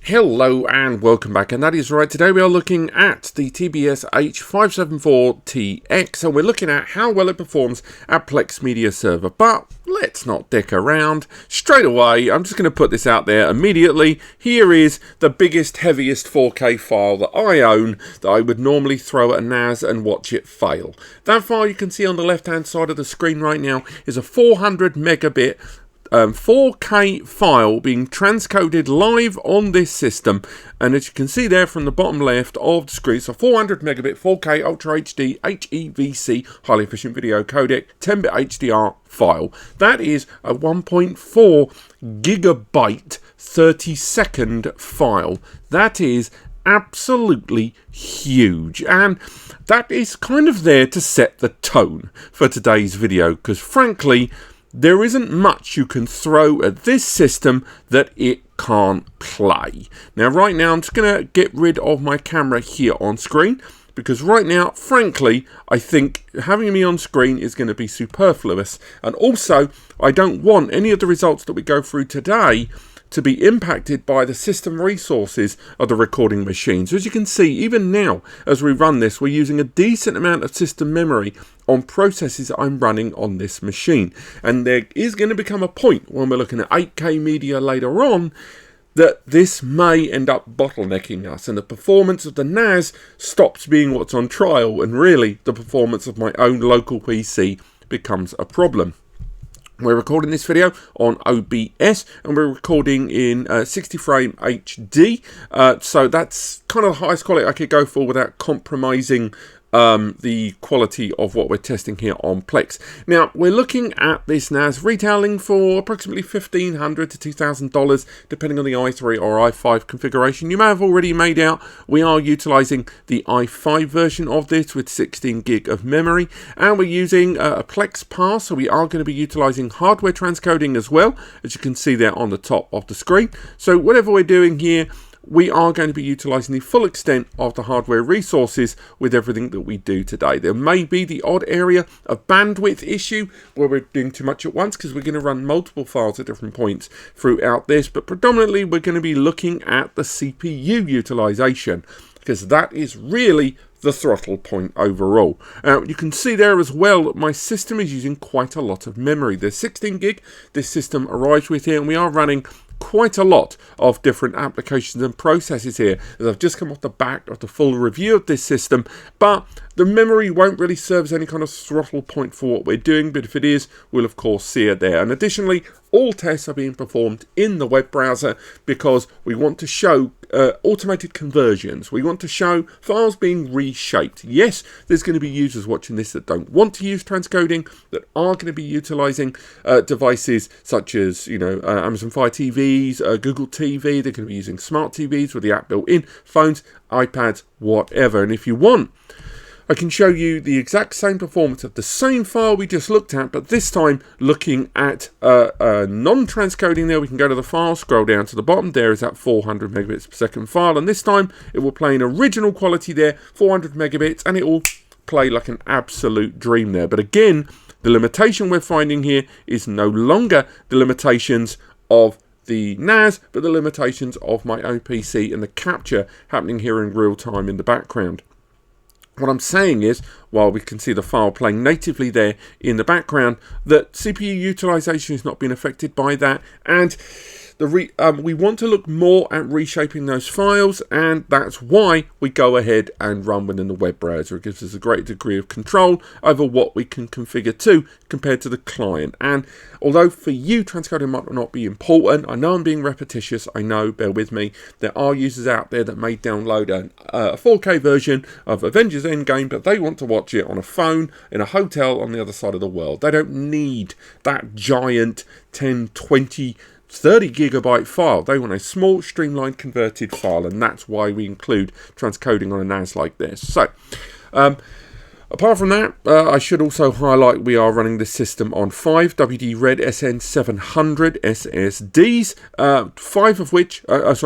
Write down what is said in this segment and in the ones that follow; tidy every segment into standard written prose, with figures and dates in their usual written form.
Hello and welcome back, and that is right. Today we are looking at the TBS-h574TX, and we're looking at how well it performs at Plex Media Server. But let's not dick around. Straight away, I'm just going to put this out there immediately. Here is the biggest, heaviest 4K file that I own that I would normally throw at a NAS and watch it fail. That file you can see on the left-hand side of the screen right now is a 400 megabit 4K file being transcoded live on this system, and as you can see there from the bottom left of the screen, it's a 400 megabit 4K Ultra HD HEVC highly efficient video codec 10-bit HDR file. That is a 1.4 gigabyte 30-second file. That is absolutely huge, and that is kind of there to set the tone for today's video, because frankly there isn't much you can throw at this system that it can't play. Now right now I'm just going to get rid of my camera here on screen, because right now frankly I think having me on screen is going to be superfluous, and also I don't want any of the results that we go through today to be impacted by the system resources of the recording machine. So as you can see, even now as we run this, we're using a decent amount of system memory on processes I'm running on this machine, and there is going to become a point when we're looking at 8K media later on that this may end up bottlenecking us, and the performance of the NAS stops being what's on trial, and really the performance of my own local PC becomes a problem. We're recording this video on OBS, and we're recording in 60 frame HD, so that's kind of the highest quality I could go for without compromising the quality of what we're testing here on Plex. Now, we're looking at this NAS retailing for approximately $1,500 to $2,000, depending on the i3 or i5 configuration. You may have already made out we are utilizing the i5 version of this with 16 gig of memory, and we're using a Plex pass, so we are going to be utilizing hardware transcoding as well, as you can see there on the top of the screen. So whatever we're doing here, we are going to be utilizing the full extent of the hardware resources with everything that we do today. There may be the odd area of bandwidth issue where we're doing too much at once, because we're going to run multiple files at different points throughout this, but predominantly we're going to be looking at the CPU utilization, because that is really the throttle point overall. You can see there as well that my system is using quite a lot of memory. There's 16 gig this system arrives with here, and we are running quite a lot of different applications and processes here, as I've just come off the back of the full review of this system, but the memory won't really serve as any kind of throttle point for what we're doing, but if it is, we'll of course see it there. And additionally, all tests are being performed in the web browser, because we want to show automated conversions. We want to show files being reshaped. Yes, there's going to be users watching this that don't want to use transcoding, that are going to be utilizing devices such as, Amazon Fire TVs, Google TV. They're going to be using smart TVs with the app built in, phones, iPads, whatever. And if you want, I can show you the exact same performance of the same file we just looked at, but this time looking at non-transcoding there. We can go to the file, scroll down to the bottom. There is that 400 megabits per second file, and this time it will play in original quality there, 400 megabits, and it will play like an absolute dream there. But again, the limitation we're finding here is no longer the limitations of the NAS, but the limitations of my own PC and the capture happening here in real time in the background. What I'm saying is, while we can see the file playing natively there in the background, that CPU utilization is not being affected by that, and we want to look more at reshaping those files, and that's why we go ahead and run within the web browser. It gives us a great degree of control over what we can configure to compared to the client. And although for you transcoding might not be important, I know I'm being repetitious, I know, bear with me, there are users out there that may download a 4K version of Avengers Endgame, but they want to watch it on a phone in a hotel on the other side of the world. They don't need that giant 10, 20, 30 gigabyte file. They want a small, streamlined, converted file, and that's why we include transcoding on a NAS like this. So, apart from that, I should also highlight we are running this system on 5 WD Red SN700 SSDs,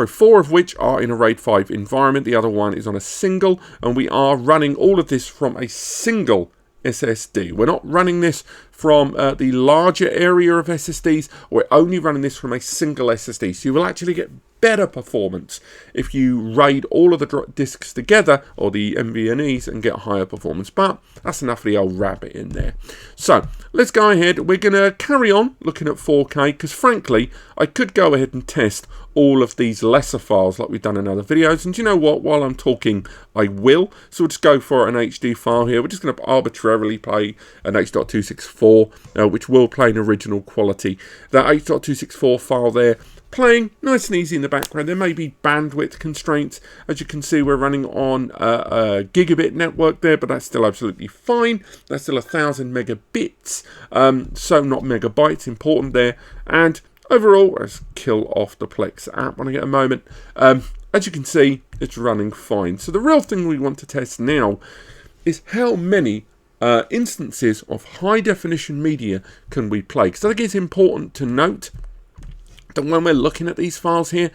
4 of which are in a RAID 5 environment. The other one is on a single, and we are running all of this from a single SSD. We're not running this from the larger area of SSDs. We're only running this from a single SSD. So you will actually get better performance if you RAID all of the disks together, or the NVMe's, and get higher performance. But that's enough of the old rabbit in there. So let's go ahead. We're going to carry on looking at 4K, because frankly I could go ahead and test all of these lesser files like we've done in other videos, and you know what, while I'm talking I will. So we'll just go for an HD file here. We're just going to arbitrarily play an H.264 which will play in original quality. That H.264 file there playing nice and easy in the background. There may be bandwidth constraints. As you can see, we're running on a gigabit network there, but that's still absolutely fine. That's still 1000 megabits, so not megabytes, important there. And overall, let's kill off the Plex app when I get a moment. As you can see, it's running fine. So the real thing we want to test now is how many instances of high definition media can we play. Because I think it's important to note that when we're looking at these files here,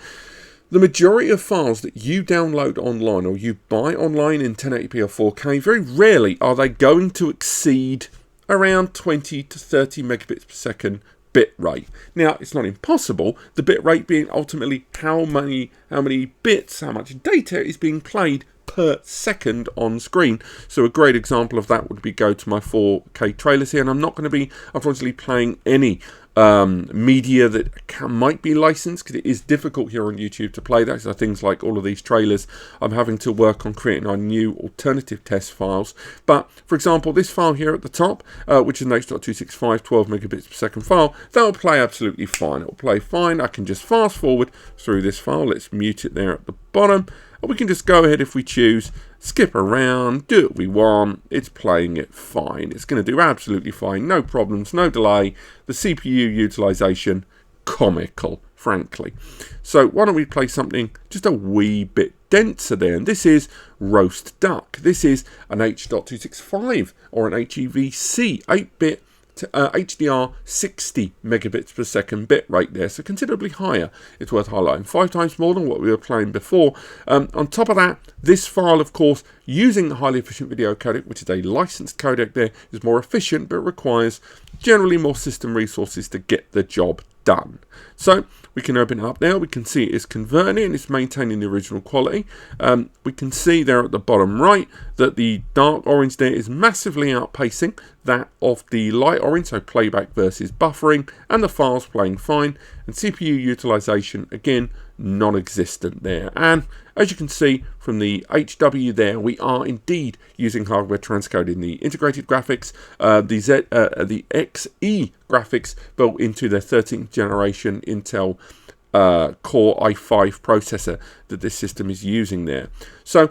the majority of files that you download online or you buy online in 1080p or 4K, very rarely are they going to exceed around 20 to 30 megabits per second bit rate. Now, it's not impossible, the bit rate being ultimately how many bits, how much data is being played per second on screen. So a great example of that would be go to my 4K trailers here, and I'm not going to be unfortunately playing any media that might be licensed, because it is difficult here on YouTube to play that. So things like all of these trailers, I'm having to work on creating our new alternative test files. But for example, this file here at the top, which is an H.265 12 megabits per second file, that will play absolutely fine. It will play fine. I can just fast forward through this file. Let's mute it there at the bottom. And we can just go ahead, if we choose, skip around, do what we want. It's playing it fine. It's going to do absolutely fine. No problems, no delay. The CPU utilization, comical, frankly. So why don't we play something just a wee bit denser there. And this is Roast Duck. This is an H.265 or an HEVC 8-bit HDR 60 megabits per second bit rate there, so considerably higher. It's worth highlighting, 5 times more than what we were playing before. On top of that, this file, of course, using the highly efficient video codec, which is a licensed codec there, is more efficient, but requires generally more system resources to get the job done. So we can open it up now. We can see it is converting it and it's maintaining the original quality. We can see there at the bottom right that the dark orange there is massively outpacing that of the light orange, so playback versus buffering, and the file's playing fine. And CPU utilization, again, non-existent there. And as you can see from the HW there, we are indeed using hardware transcoding. The integrated graphics, the XE graphics built into their 13th generation Intel Core i5 processor that this system is using there. So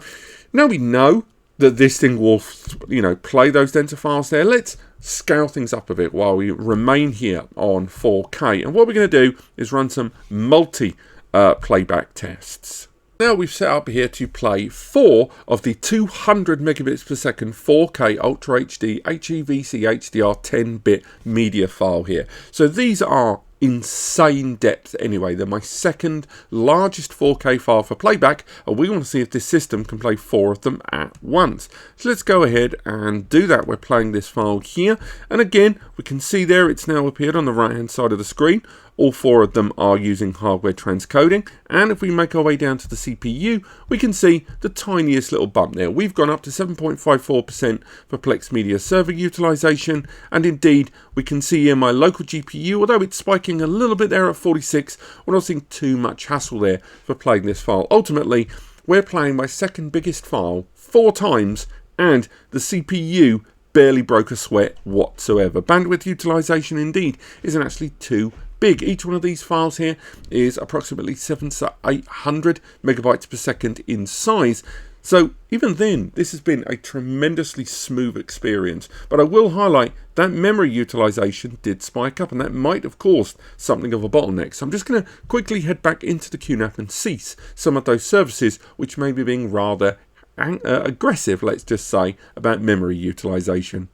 now we know that this thing will, play those denser files there. Let's scale things up a bit while we remain here on 4K. And what we're going to do is run some multi-playback tests. Now we've set up here to play 4 of the 200 megabits per second 4K Ultra HD HEVC HDR 10-bit media file here. So these are insane depth anyway. They're my second largest 4K file for playback, and we want to see if this system can play 4 of them at once. So let's go ahead and do that. We're playing this file here, and again we can see there it's now appeared on the right hand side of the screen. All 4 of them are using hardware transcoding, and if we make our way down to the CPU, we can see the tiniest little bump there. We've gone up to 7.54% for Plex media server utilization, and indeed we can see here my local GPU, although it's spiking a little bit there at 46, we're not seeing too much hassle there for playing this file. Ultimately, we're playing my second biggest file 4 times, and the CPU barely broke a sweat whatsoever. Bandwidth utilization indeed isn't actually too big. Each one of these files here is approximately 700 to 800 megabytes per second in size. So even then, this has been a tremendously smooth experience. But I will highlight that memory utilization did spike up, and that might have caused something of a bottleneck. So I'm just going to quickly head back into the QNAP and cease some of those services which may be being rather aggressive, let's just say, about memory utilization.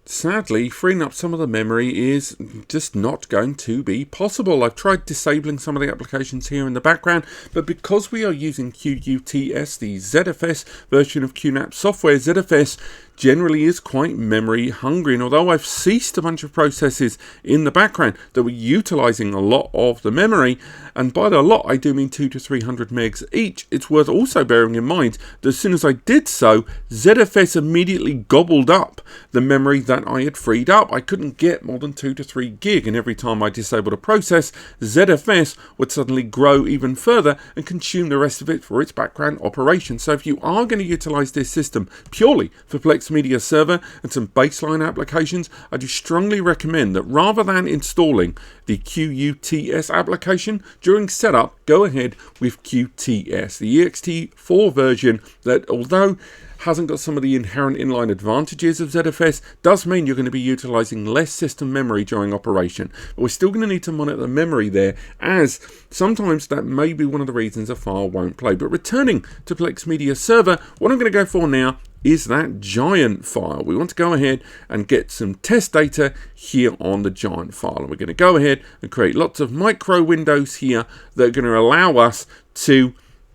Sadly, freeing up some of the memory is just not going to be possible. I've tried disabling some of the applications here in the background, but because we are using QUTS, the ZFS version of QNAP software, ZFS generally is quite memory hungry, and although I've ceased a bunch of processes in the background that were utilizing a lot of the memory, and by the lot I do mean 200 to 300 megs each, it's worth also bearing in mind that as soon as I did so, ZFS immediately gobbled up the memory that I had freed up. I couldn't get more than 2 to 3 gig, and every time I disabled a process, ZFS would suddenly grow even further and consume the rest of it for its background operation. So if you are going to utilize this system purely for Plex Media Server and some baseline applications, I do strongly recommend that rather than installing the QUTS application during setup, go ahead with QTS, the ext4 version that, although hasn't got some of the inherent inline advantages of ZFS, does mean you're going to be utilizing less system memory during operation. But we're still going to need to monitor the memory there, as sometimes that may be one of the reasons a file won't play. But returning to Plex Media Server, what I'm going to go for now is that giant file. We want to go ahead and get some test data here on the giant file. And we're going to go ahead and create lots of micro windows here that are going to allow us to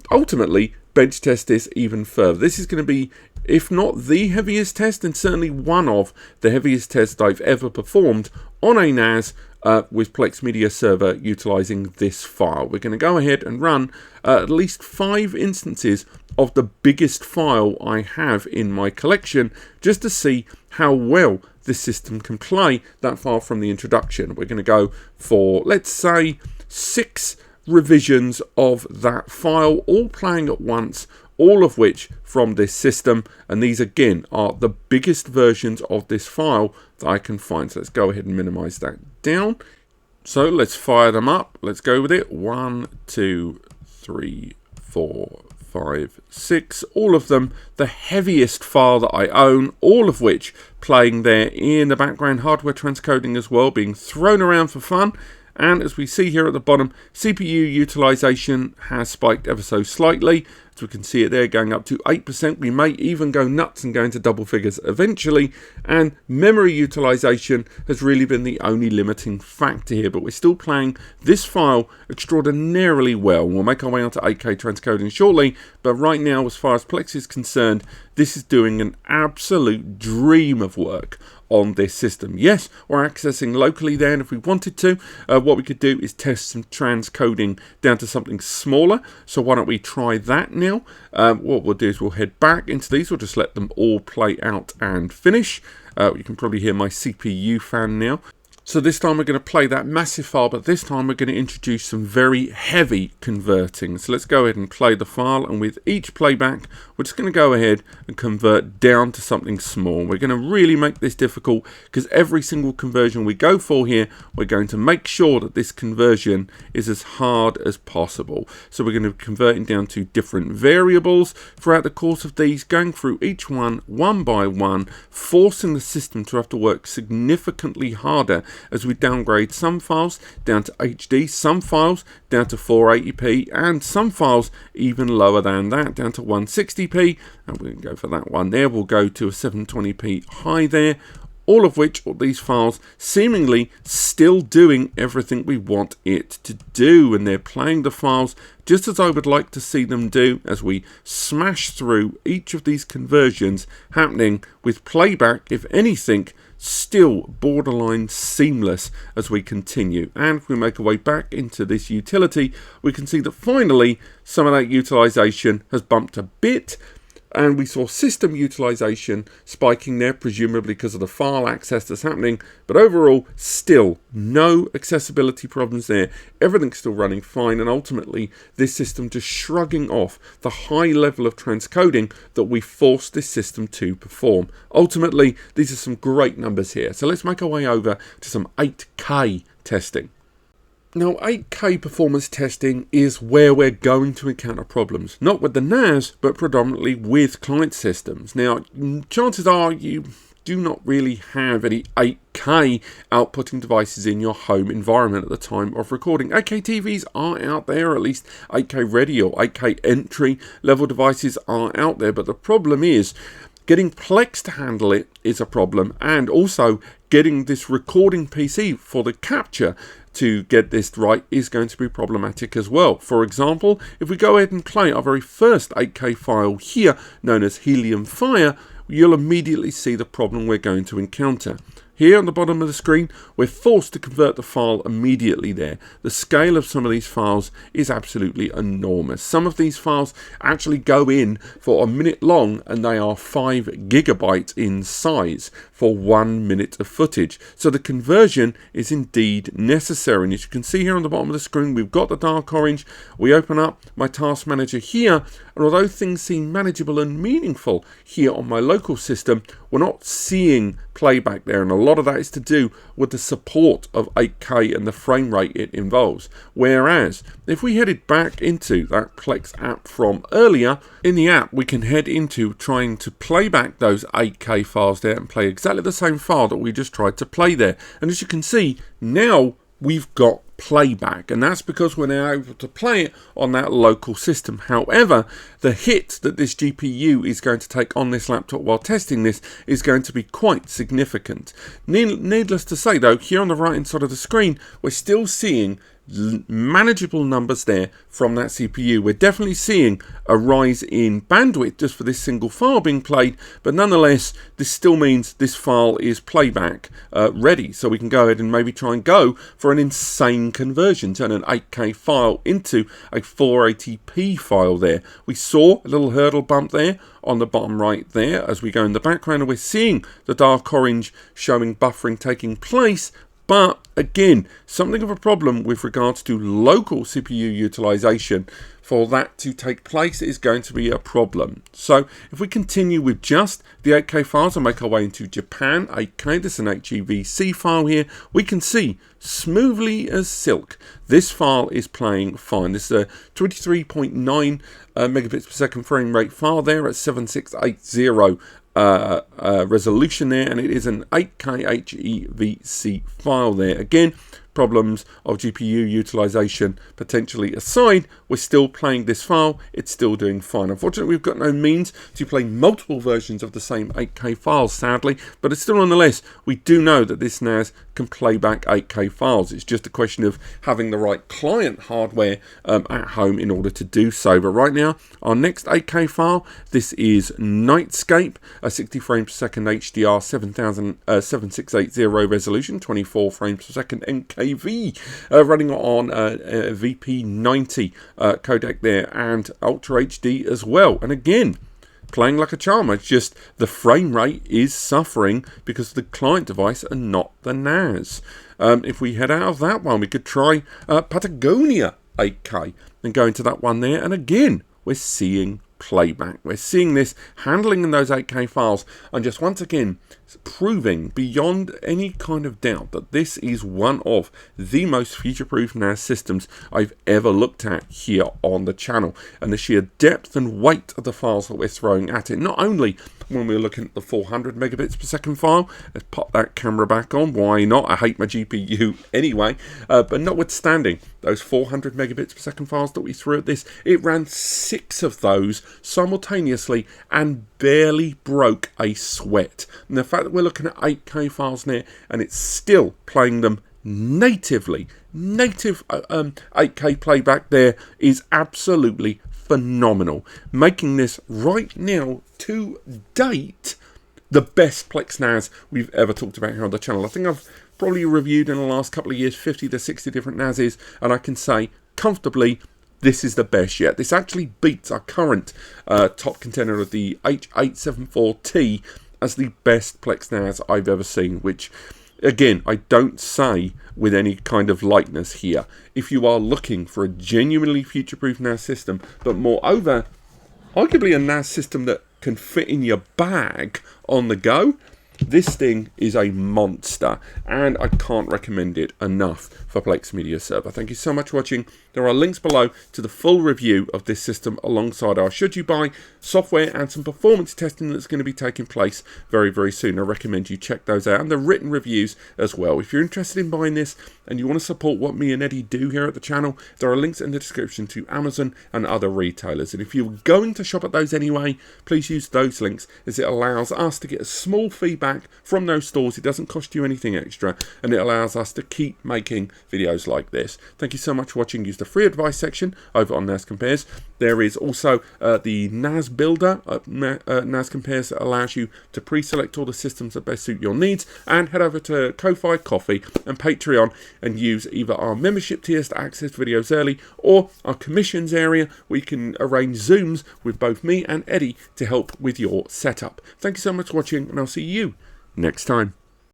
ultimately bench test this even further. This is going to be, if not the heaviest test, then certainly one of the heaviest tests I've ever performed on a NAS with Plex Media Server utilizing this file. We're going to go ahead and run at least 5 instances of the biggest file I have in my collection, just to see how well this system can play that file from the introduction. We're going to go for, let's say, 6 revisions of that file, all playing at once, all of which from this system, and these again are the biggest versions of this file that I can find. So let's go ahead and minimize that down. So let's fire them up. Let's go with it. 1, 2, 3, 4, 5, 6, all of them the heaviest file that I own, all of which playing there in the background, hardware transcoding as well, being thrown around for fun. And as we see here at the bottom, CPU utilization has spiked ever so slightly. As we can see it there, going up to 8%. We may even go nuts and go into double figures eventually. And memory utilization has really been the only limiting factor here. But we're still playing this file extraordinarily well. We'll make our way onto 8K transcoding shortly. But right now, as far as Plex is concerned, this is doing an absolute dream of work on this system. Yes, we're accessing locally there, and if we wanted to, what we could do is test some transcoding down to something smaller. So why don't we try that now? What we'll do is we'll head back into these. We'll just let them all play out and finish. You can probably hear my CPU fan now. So this time we're going to play that massive file, but this time we're going to introduce some very heavy converting. So let's go ahead and play the file, and with each playback, we're just going to go ahead and convert down to something small. We're going to really make this difficult, because every single conversion we go for here, we're going to make sure that this conversion is as hard as possible. So we're going to be converting down to different variables throughout the course of these, going through each one by one, forcing the system to have to work significantly harder as we downgrade some files down to HD, some files down to 480p, and some files even lower than that, down to 160p, and we can go for that one there. We'll go to a 720p high there, all of which, all these files seemingly still doing everything we want it to do, and they're playing the files just as I would like to see them do as we smash through each of these conversions, happening with playback, if anything, still borderline seamless as we continue. And if we make our way back into this utility, we can see that finally some of that utilization has bumped a bit, and we saw system utilization spiking there, presumably because of the file access that's happening, but overall still no accessibility problems there. Everything's still running fine, and ultimately this system just shrugging off the high level of transcoding that we forced this system to perform. Ultimately, these are some great numbers here. So let's make our way over to some 8K testing. Now, 8K performance testing is where we're going to encounter problems, not with the NAS, but predominantly with client systems. Now, chances are you do not really have any 8K outputting devices in your home environment at the time of recording. 8K TVs are out there, or at least 8K ready or 8K entry level devices are out there, but the problem is Getting Plex to handle it is a problem, and also getting this recording PC for the capture to get this right is going to be problematic as well. For example, if we go ahead and play our very first 8K file here, known as Helium Fire, you'll immediately see the problem we're going to encounter. Here on the bottom of the screen, we're forced to convert the file immediately there. The scale of some of these files is absolutely enormous. Some of these files actually go in for a minute long, and they are 5 gigabytes in size for 1 minute of footage. So the conversion is indeed necessary. And as you can see here on the bottom of the screen, we've got the dark orange. We open up my task manager here, and although things seem manageable and meaningful here on my local system, we're not seeing playback there, and a lot of that is to do with the support of 8K and the frame rate it involves. Whereas if we headed back into that Plex app from earlier, in the app we can head into trying to play back those 8K files there and play exactly the same file that we just tried to play there. And as you can see, now we've got playback, and that's because we're now able to play it on that local system. However, the hit that this GPU is going to take on this laptop while testing this is going to be quite significant. Needless to say though, here on the right hand side of the screen, we're still seeing manageable numbers there from that CPU. We're definitely seeing a rise in bandwidth just for this single file being played, but nonetheless this still means this file is playback ready, so we can go ahead and maybe try and go for an insane conversion, turn an 8K file into a 480p file there. We saw a little hurdle bump there on the bottom right there as we go in the background, and we're seeing the dark orange showing buffering taking place. But again, something of a problem with regards to local CPU utilization. For that to take place is going to be a problem. So if we continue with just the 8K files and make our way into Japan 8K, this is an HEVC file here, we can see smoothly as silk this file is playing fine. This is a 23.9 megabits per second frame rate file there at 7680 resolution there, and it is an 8K HEVC file there. Again, problems of GPU utilization potentially aside, we're still playing this file, it's still doing fine. Unfortunately, we've got no means to play multiple versions of the same 8K files, sadly, but it's still nonetheless, we do know that this NAS can play back 8K files. It's just a question of having the right client hardware at home in order to do so. But right now, our next 8K file, this is Nightscape, a 60 frames per second HDR 7680 resolution, 24 frames per second NKV, running on VP90 codec there, and Ultra HD as well. And again, playing like a charm. It's just the frame rate is suffering because the client device and not the NAS. If we head out of that one, we could try Patagonia 8K and go into that one there, and again we're seeing playback. We're seeing this handling in those 8K files, and just once again proving beyond any kind of doubt that this is one of the most future-proof NAS systems I've ever looked at here on the channel, and the sheer depth and weight of the files that we're throwing at it. Not only when we're looking at the 400 megabits per second file, let's pop that camera back on, why not, I hate my GPU anyway, but notwithstanding those 400 megabits per second files that we threw at this, it ran 6 of those simultaneously and barely broke a sweat. And the fact that we're looking at 8K files now and it's still playing them natively, native 8K playback there is absolutely phenomenal, making this right now to date the best Plex NAS we've ever talked about here on the channel. I think I've probably reviewed in the last couple of years 50 to 60 different NASes, and I can say comfortably this is the best yet. This actually beats our current top contender of the H574T as the best Plex NAS I've ever seen, which again, I don't say with any kind of lightness here. If you are looking for a genuinely future-proof NAS system, but moreover, arguably a NAS system that can fit in your bag on the go, This thing is a monster, and I can't recommend it enough for Plex Media Server. Thank you so much for watching. There are links below to the full review of this system alongside our Should You Buy software and some performance testing that's going to be taking place very, very soon. I recommend you check those out, and the written reviews as well. If you're interested in buying this and you want to support what me and Eddie do here at the channel, there are links in the description to Amazon and other retailers. And if you're going to shop at those anyway, please use those links, as it allows us to get a small feedback from those stores. It doesn't cost you anything extra, and it allows us to keep making videos like this. Thank you so much for watching. Use the free advice section over on NAS Compares. There is also the NAS Builder, NAS Compares, that allows you to pre-select all the systems that best suit your needs. And head over to Ko-Fi, Coffee and Patreon and use either our membership tiers to access videos early, or our commissions area where you can arrange Zooms with both me and Eddie to help with your setup. Thank you so much for watching, and I'll see you next time.